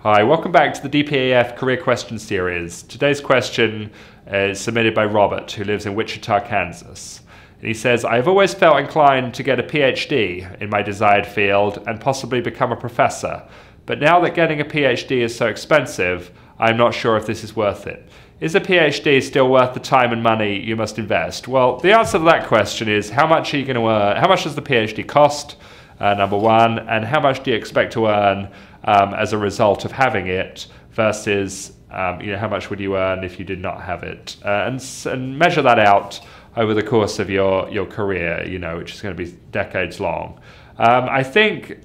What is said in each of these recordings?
Hi, welcome back to the DPAF Career Question Series. Today's question is submitted by Robert, who lives in Wichita, Kansas. And he says, I have always felt inclined to get a PhD in my desired field and possibly become a professor. But now that getting a PhD is so expensive, I'm not sure if this is worth it. Is a PhD still worth the time and money you must invest? Well, the answer to that question is, how much are you going to earn? How much does the PhD cost, number one, and how much do you expect to earn as a result of having it versus how much would you earn if you did not have it, and measure that out over the course of your career, which is going to be decades long. I think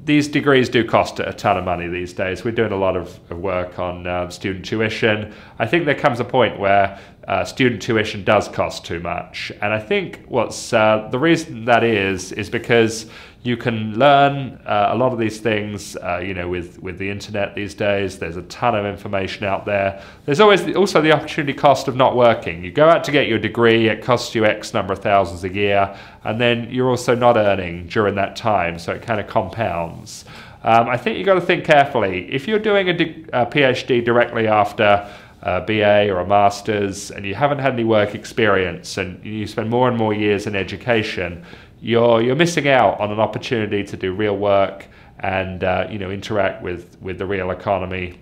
these degrees do cost a ton of money these days. We're doing a lot of work on student tuition. I think there comes a point where student tuition does cost too much. And I think what's the reason that is because you can learn a lot of these things, with the internet these days. There's a ton of information out there. There's always also the opportunity cost of not working. You go out to get your degree, it costs you X number of thousands a year, and then you're also not earning during that time, so it kind of compounds. I think you've got to think carefully. If you're doing a PhD directly after a BA or a master's and you haven't had any work experience and you spend more and more years in education, you're missing out on an opportunity to do real work and interact with the real economy.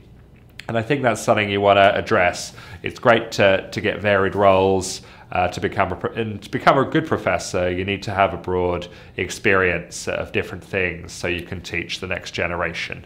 And I think that's something you want to address. It's great to get varied roles. To become a good professor, you need to have a broad experience of different things so you can teach the next generation.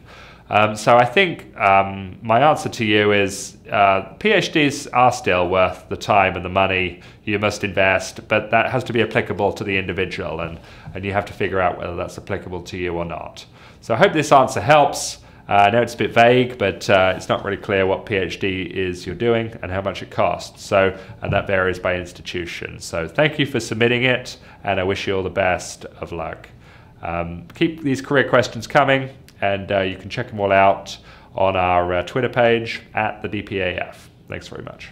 So I think my answer to you is PhDs are still worth the time and the money you must invest, but that has to be applicable to the individual, and you have to figure out whether that's applicable to you or not. So I hope this answer helps. I know it's a bit vague, but it's not really clear what PhD is you're doing and how much it costs. And that varies by institution. So thank you for submitting it, and I wish you all the best of luck. Keep these career questions coming, and you can check them all out on our Twitter page @the DPAF. Thanks very much.